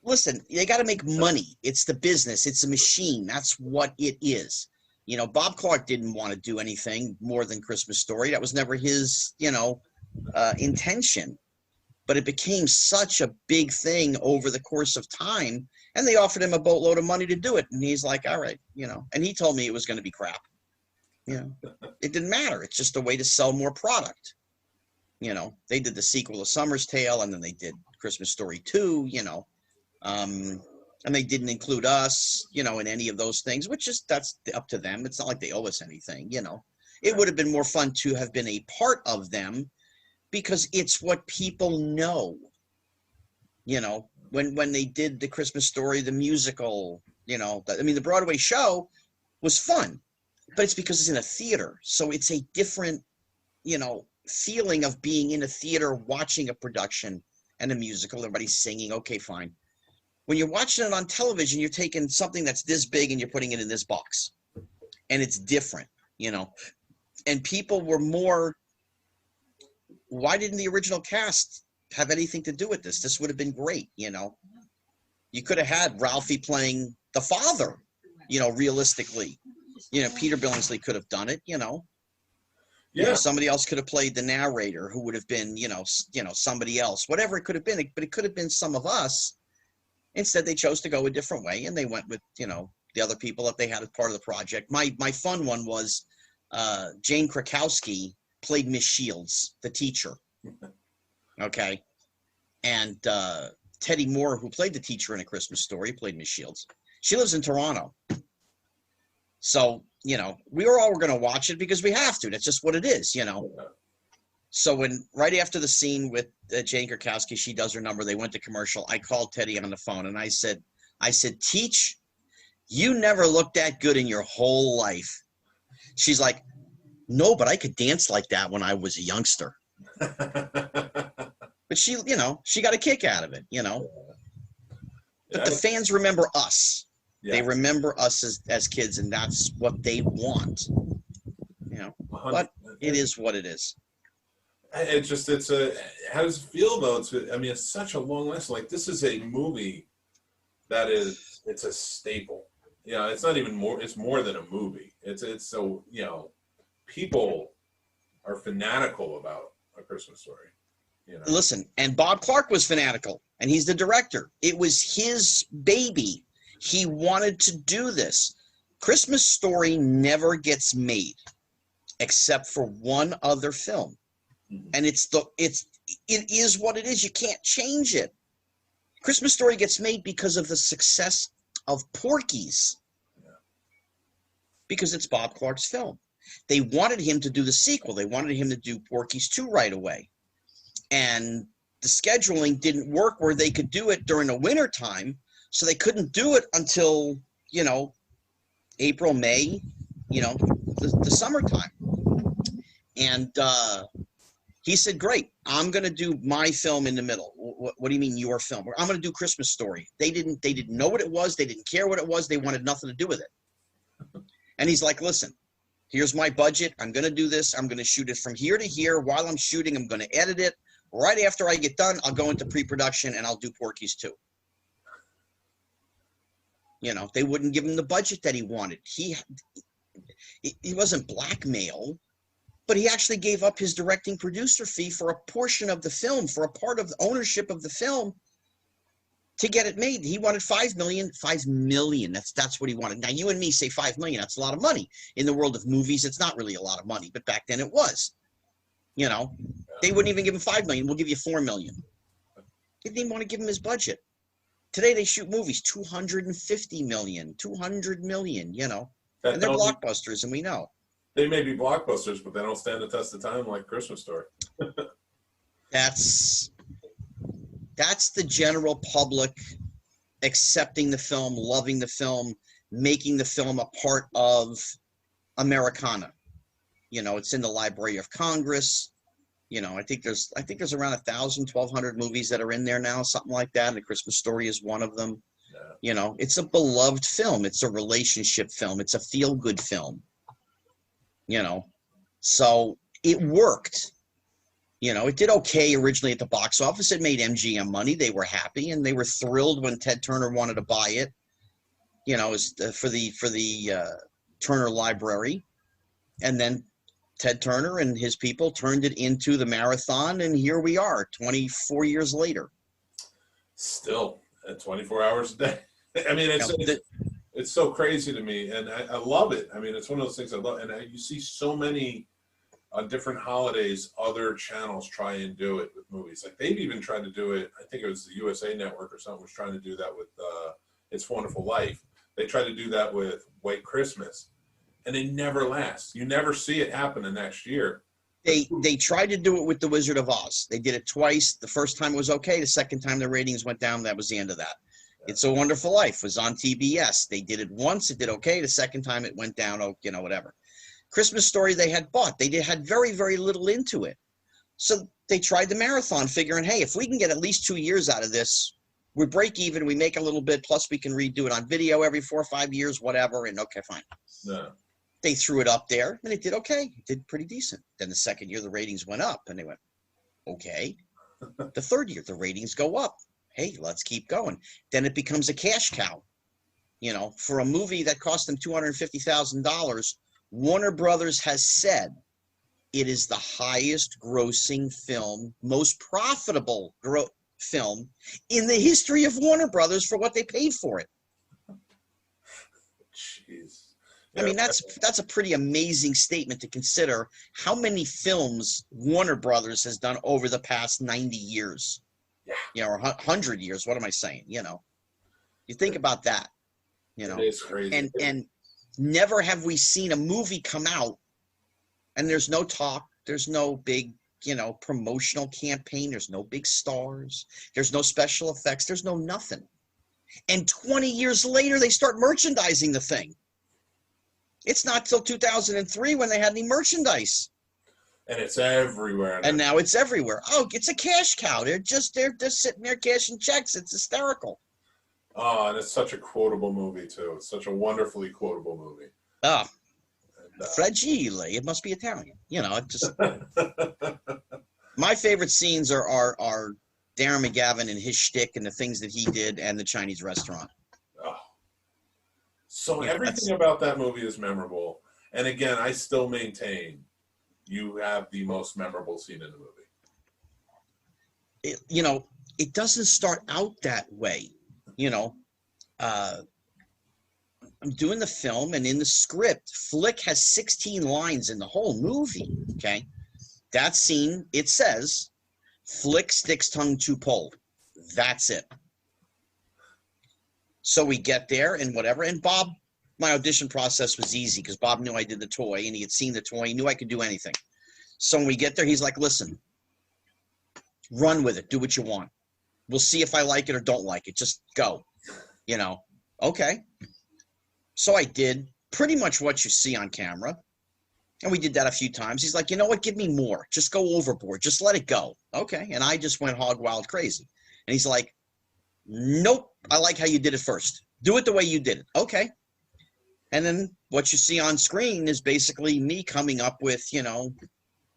Listen, they got to make money. It's the business. It's a machine. That's what it is. Bob Clark didn't want to do anything more than Christmas Story. That was never his, intention. But it became such a big thing over the course of time, and they offered him a boatload of money to do it. And he's like, all right, and he told me it was going to be crap. It didn't matter. It's just a way to sell more product. They did the sequel of Summer's Tale, and then they did Christmas Story 2, and they didn't include us, in any of those things, which is, that's up to them. It's not like they owe us anything, It would have been more fun to have been a part of them, because it's what people know. When they did the Christmas Story, the musical, the Broadway show was fun, but it's because it's in a theater. So it's a different, feeling of being in a theater, watching a production and a musical, everybody's singing. Okay, fine. When you're watching it on television, you're taking something that's this big and you're putting it in this box, and it's different, and people were more, why didn't the original cast have anything to do with this? This would have been great, You could have had Ralphie playing the father, realistically. Peter Billingsley could have done it, Yeah. Somebody else could have played the narrator, who would have been, somebody else. Whatever it could have been, but it could have been some of us. Instead, they chose to go a different way, and they went with, the other people that they had as part of the project. My fun one was Jane Krakowski played Miss Shields, the teacher. Okay. And Teddy Moore, who played the teacher in A Christmas Story, played Miss Shields. She lives in Toronto. So, we were all going to watch it because we have to. That's just what it is, So right after the scene with Jane Krakowski, she does her number, they went to commercial. I called Teddy on the phone and I said, Teach, you never looked that good in your whole life. She's like, no, but I could dance like that when I was a youngster. But she, she got a kick out of it, But the fans remember us. Yeah. They remember us as kids, and that's what they want. But it is what it is. How does it feel though? It's such a long list. Like, this is a movie it's a staple. It's not even more, it's more than a movie. It's so, people are fanatical about A Christmas Story. Listen, and Bob Clark was fanatical, and he's the director. It was his baby. He wanted to do this. Christmas Story never gets made except for one other film. Mm-hmm. And it is what it is. You can't change it. Christmas Story gets made because of the success of Porky's. Yeah. Because it's Bob Clark's film. They wanted him to do the sequel. They wanted him to do Porky's 2 right away. And the scheduling didn't work where they could do it during the winter time. So they couldn't do it until, April, May, the summertime. And he said, great, I'm going to do my film in the middle. what do you mean your film? I'm going to do Christmas Story. They didn't know what it was. They didn't care what it was. They wanted nothing to do with it. And he's like, listen, here's my budget. I'm going to do this. I'm going to shoot it from here to here. While I'm shooting, I'm going to edit it. Right after I get done, I'll go into pre-production and I'll do Porky's 2. You know, they wouldn't give him the budget that he wanted. He wasn't blackmail, but he actually gave up his directing producer fee for a portion of the film, for a part of the ownership of the film to get it made. He wanted $5 million. $5 million. That's what he wanted. Now, you and me say $5 million. That's a lot of money. In the world of movies, it's not really a lot of money, but back then it was. You know, they wouldn't even give him $5 million. We'll give you $4 million. They didn't even want to give him his budget. Today they shoot movies $250 million, $200 million, you know, and they're blockbusters, and we know. They may be blockbusters, but they don't stand the test of time like Christmas Story. That's the general public accepting the film, loving the film, making the film a part of Americana. You know, it's in the Library of Congress. You know, I think there's around 1,000, 1,200 movies that are in there now, something like that. And The Christmas Story is one of them. Yeah. You know, it's a beloved film. It's a relationship film. It's a feel-good film. You know, so it worked. You know, it did okay originally at the box office. It made MGM money. They were happy, and they were thrilled when Ted Turner wanted to buy it. You know, for the Turner Library, and then Ted Turner and his people turned it into the Marathon, and here we are 24 years later. Still at 24 hours a day. I mean, it's so crazy to me, and I love it. I mean, it's one of those things I love, and you see so many on different holidays, other channels try and do it with movies. Like they've even tried to do it, I think it was the USA Network or something was trying to do that with It's Wonderful Life. They tried to do that with White Christmas. And they never last. You never see it happen the next year. They tried to do it with The Wizard of Oz. They did it twice. The first time it was okay. The second time the ratings went down. That was the end of that. Yeah. It's a Wonderful Life was on TBS. They did it once. It did okay. The second time it went down. Oh, you know, whatever. Christmas Story they had bought. They had very, very little into it. So they tried the Marathon, figuring, hey, if we can get at least 2 years out of this, we break even. We make a little bit. Plus, we can redo it on video every 4 or 5 years, whatever. And okay, fine. Yeah. They threw it up there, and it did okay. It did pretty decent. Then the second year, the ratings went up, and they went, okay. The third year, the ratings go up. Hey, let's keep going. Then it becomes a cash cow. You know, for a movie that cost them $250,000, Warner Brothers has said it is the highest grossing film, most profitable film in the history of Warner Brothers for what they paid for it. Jeez. I mean, that's a pretty amazing statement to consider how many films Warner Brothers has done over the past 90 years. Yeah. You know, or 100 years. What am I saying? You know, you think about that, you know, it's crazy. And never have we seen a movie come out and there's no talk. There's no big, you know, promotional campaign. There's no big stars. There's no special effects. There's no nothing. And 20 years later, they start merchandising the thing. It's not till 2003 when they had any merchandise. And it's everywhere. And now it's everywhere. Oh, it's a cash cow. They're just sitting there cashing checks. It's hysterical. Oh, and it's such a quotable movie, too. It's such a wonderfully quotable movie. Oh, fragile. It must be Italian. You know, it just... My favorite scenes are Darren McGavin and his shtick and the things that he did and the Chinese restaurant. Oh. So yeah, everything about that movie is memorable. And again, I still maintain you have the most memorable scene in the movie. You know, it doesn't start out that way. You know, I'm doing the film, and in the script, Flick has 16 lines in the whole movie, okay? That scene, it says, Flick sticks tongue to pole. That's it. So we get there and whatever. And Bob, my audition process was easy because Bob knew I did the toy and he had seen the toy. He knew I could do anything. So when we get there, he's like, listen, run with it. Do what you want. We'll see if I like it or don't like it. Just go, you know. Okay. So I did pretty much what you see on camera. And we did that a few times. He's like, you know what? Give me more. Just go overboard. Just let it go. Okay. And I just went hog wild crazy. And he's like, nope, I like how you did it first. Do it the way you did it. Okay. And then what you see on screen is basically me coming up with, you know,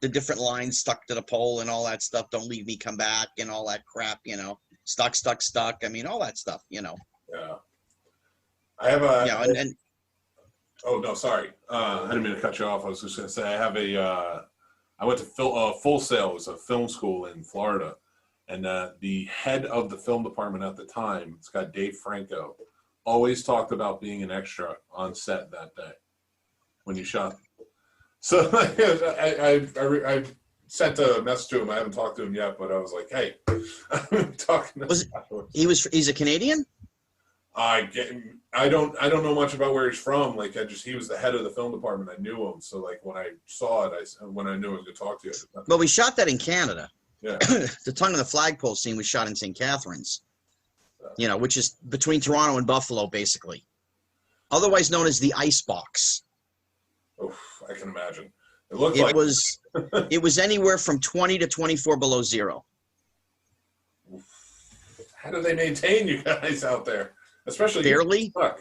the different lines stuck to the pole and all that stuff. Don't leave me, come back, and all that crap, you know, stuck. I mean, all that stuff, you know. Yeah. I have a. You know, and oh no, sorry. I didn't mean to cut you off. I was just going to say I have a. I went to Full Sail. It was a film school in Florida, and the head of the film department at the time, it's got Dave Franco, always talked about being an extra on set that day when you shot. So I sent a message to him. I haven't talked to him yet, but I was like, hey, I'm talking to he's a Canadian? I don't know much about where he's from. Like he was the head of the film department. I knew him. So like when I saw it, when I knew I was going to talk to you. Well, we shot that in Canada. Yeah. The Tongue of the Flagpole scene was shot in St. Catharines, you know, which is between Toronto and Buffalo, basically. Otherwise known as the Ice Box. Oof, I can imagine. It was anywhere from 20 to 24 below zero. How do they maintain you guys out there? Especially barely. Well,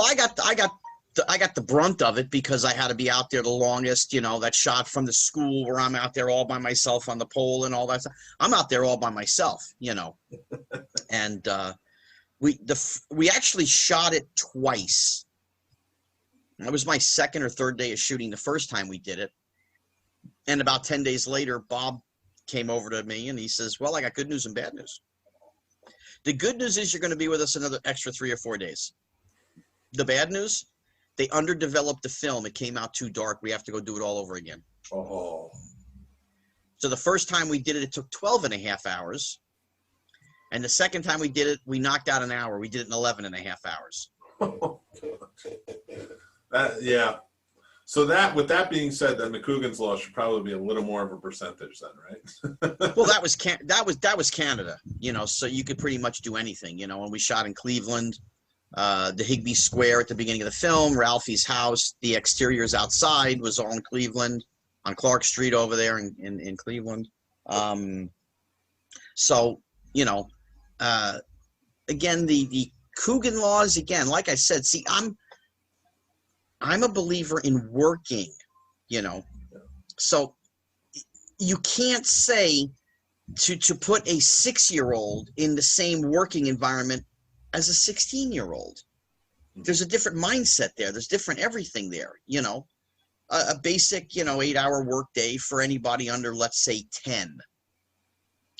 I got the brunt of it because I had to be out there the longest. You know, that shot from the school where I'm out there all by myself on the pole and all that stuff. I'm out there all by myself, you know. And we actually shot it twice. It was my second or third day of shooting the first time we did it. And about 10 days later, Bob came over to me and he says, well, I got good news and bad news. The good news is you're going to be with us another extra 3 or 4 days. The bad news, they underdeveloped the film. It came out too dark. We have to go do it all over again. Oh. So the first time we did it, it took 12 and a half hours. And the second time we did it, we knocked out an hour. We did it in 11 and a half hours. Oh, yeah. So with that being said, then McCougan's Law should probably be a little more of a percentage then, right? Well, that was Canada, you know, so you could pretty much do anything, you know. And we shot in Cleveland, the Higbee Square at the beginning of the film, Ralphie's house, the exteriors outside was all in Cleveland, on Clark Street over there in Cleveland. So, you know, again, the Coogan laws, again, like I said, see, I'm a believer in working, you know. So you can't say to put a 6-year-old in the same working environment as a 16-year-old. There's a different mindset there. There's different everything there, you know. A basic, you know, 8-hour work day for anybody under, let's say, 10.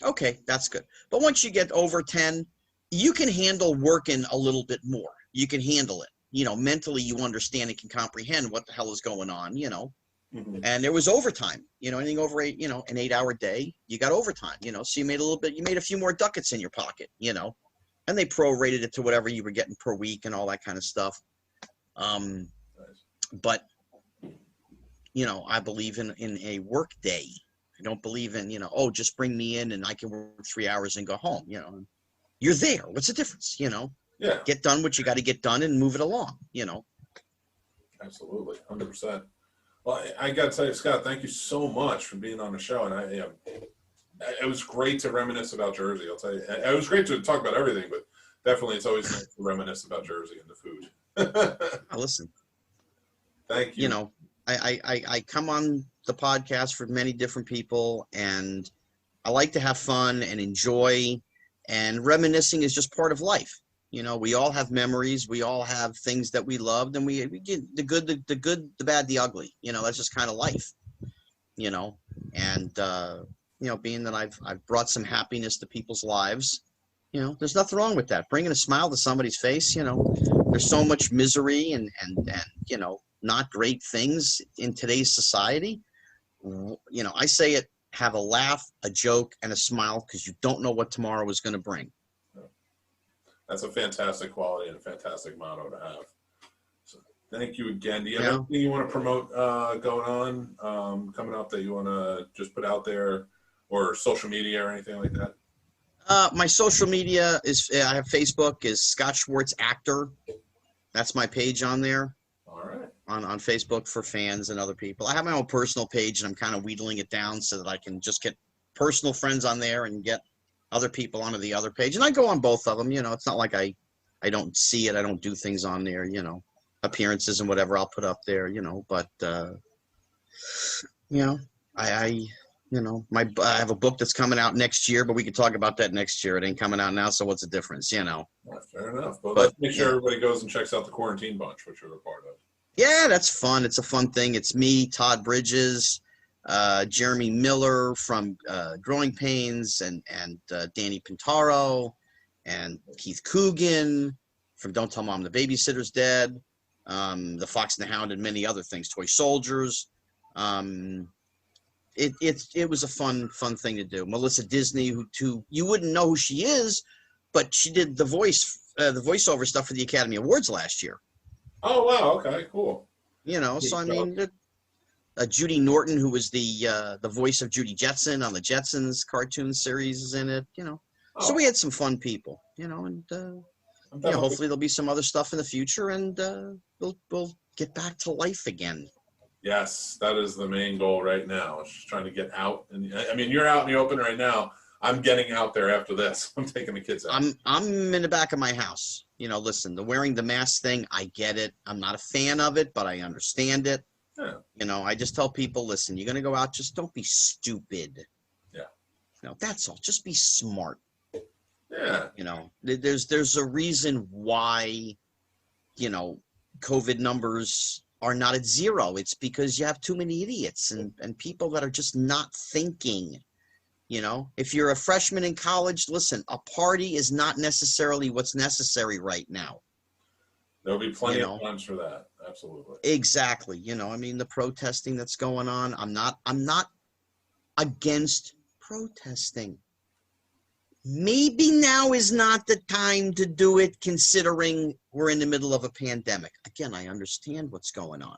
Okay, that's good. But once you get over 10, you can handle working a little bit more. You can handle it. You know, mentally you understand and can comprehend what the hell is going on, you know. Mm-hmm. And there was overtime, you know, anything over an 8-hour day, you got overtime, you know. So you made a few more ducats in your pocket, you know. And they prorated it to whatever you were getting per week and all that kind of stuff. But, you know, I believe in a work day. I don't believe in, you know, oh, just bring me in and I can work 3 hours and go home, you know. You're there. What's the difference, you know? Yeah. Get done what you got to get done and move it along, you know. Absolutely, 100%. Well, I got to tell you, Scott, thank you so much for being on the show. And it was great to reminisce about Jersey. I'll tell you, it was great to talk about everything, but definitely it's always nice to reminisce about Jersey and the food. Listen, thank you. You know, I come on the podcast for many different people, and I like to have fun and enjoy. And reminiscing is just part of life. You know, we all have memories. We all have things that we loved, and we get the good, the bad, the ugly. You know, that's just kind of life. You know, and you know, being that I've brought some happiness to people's lives, you know, there's nothing wrong with that. Bringing a smile to somebody's face. You know, there's so much misery and you know, not great things in today's society. You know, I say it: have a laugh, a joke, and a smile, because you don't know what tomorrow is going to bring. That's a fantastic quality and a fantastic motto to have. So thank you again. Do you have anything you want to promote going on coming up that you want to just put out there, or social media or anything like that? My social media is, I have Facebook, is Scott Schwartz Actor. That's my page on there. All right. On Facebook for fans and other people. I have my own personal page, and I'm kind of wheedling it down so that I can just get personal friends on there and get other people onto the other page, and I go on both of them. You know, it's not like I don't see it. I don't do things on there. You know, appearances and whatever I'll put up there. You know, but you know, I you know, I have a book that's coming out next year, but we can talk about that next year. It ain't coming out now, so what's the difference? You know. Well, fair enough. But let's make sure everybody goes and checks out the Quarantine Bunch, which you're a part of. Yeah, that's fun. It's a fun thing. It's me, Todd Bridges, Jeremy Miller from Growing Pains, and Danny Pintaro, and Keith Coogan from Don't Tell Mom the Babysitter's Dead, The Fox and the Hound, and many other things. Toy Soldiers. It was a fun thing to do. Melissa Disney, who you wouldn't know who she is, but she did the voiceover stuff for the Academy Awards last year. Oh wow! Okay, cool. You know, so I mean, Judy Norton, who was the voice of Judy Jetson on the Jetsons cartoon series, is in it. You know, so we had some fun people. You know, and you know, hopefully there'll be some other stuff in the future, and we'll get back to life again. Yes, that is the main goal right now. It's just trying to get out, and I mean, you're out in the open right now. I'm getting out there after this. I'm taking the kids out. I'm in the back of my house. You know, listen, the wearing the mask thing, I get it. I'm not a fan of it, but I understand it. Yeah. You know, I just tell people, listen, you're going to go out, just don't be stupid. Yeah. You know, that's all. Just be smart. Yeah. You know, there's a reason why, you know, COVID numbers are not at zero. It's because you have too many idiots and people that are just not thinking. You know, if you're a freshman in college, listen, a party is not necessarily what's necessary right now. There'll be plenty of times for that. Absolutely. Exactly. You know, I mean, the protesting that's going on, I'm not against protesting. Maybe now is not the time to do it, considering we're in the middle of a pandemic. Again, I understand what's going on.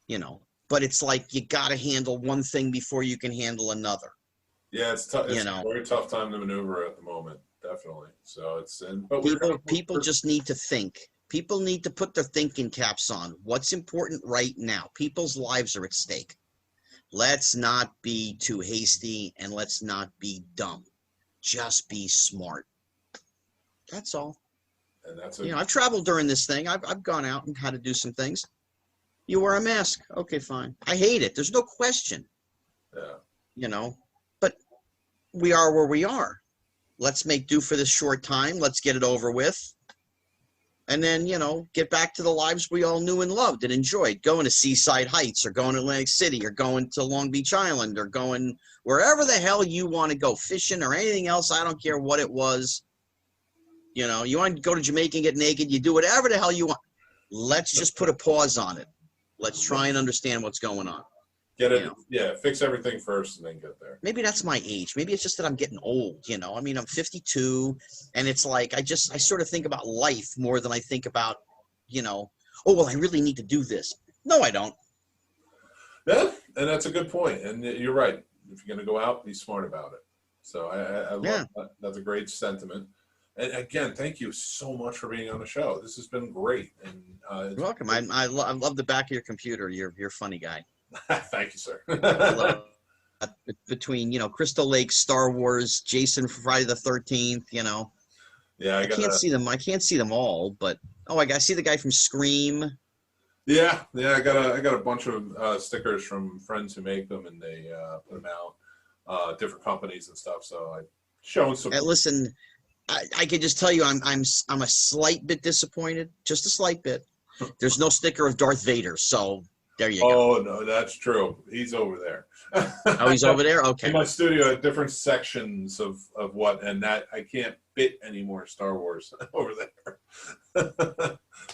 You know, but it's like you got to handle one thing before you can handle another. Yeah, it's tough. It's a very tough time to maneuver at the moment, definitely. So people just need to think. People need to put their thinking caps on. What's important right now? People's lives are at stake. Let's not be too hasty and let's not be dumb. Just be smart. That's all. And that's you know, I've traveled during this thing. I've gone out and had to do some things. You wear a mask. Okay, fine. I hate it. There's no question. Yeah. You know, but we are where we are. Let's make do for this short time. Let's get it over with. And then, you know, get back to the lives we all knew and loved and enjoyed. Going to Seaside Heights or going to Atlantic City or going to Long Beach Island or going wherever the hell you want to go, fishing or anything else. I don't care what it was. You know, you want to go to Jamaica and get naked. You do whatever the hell you want. Let's just put a pause on it. Let's try and understand what's going on. Get it, yeah, fix everything first and then get there. Maybe that's my age. Maybe it's just that I'm getting old, you know. I mean, I'm 52, and it's like I sort of think about life more than I think about, you know, oh, well, I really need to do this. No, I don't. Yeah, and that's a good point. And you're right. If you're going to go out, be smart about it. So I love that. That's a great sentiment. And again, thank you so much for being on the show. This has been great. And you're welcome. I love the back of your computer. You're a funny guy. Thank you, sir. Between, you know, Crystal Lake, Star Wars, Jason from Friday the 13th, you know. Yeah, I can't see them. I can't see them all, but I see the guy from Scream. Yeah, I got a bunch of stickers from friends who make them, and they put them out, different companies and stuff. So I showing some. Listen, I can just tell you, I'm a slight bit disappointed, just a slight bit. There's no sticker of Darth Vader, so. There you go. Oh, no, that's true. He's over there. Oh, he's over there? Okay. In my studio, at different sections of what, and that I can't fit any more Star Wars over there.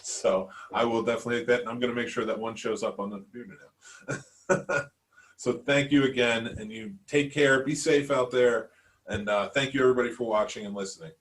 So I will definitely hit that, and I'm going to make sure that one shows up on the computer now. So thank you again, and you take care. Be safe out there, and thank you, everybody, for watching and listening.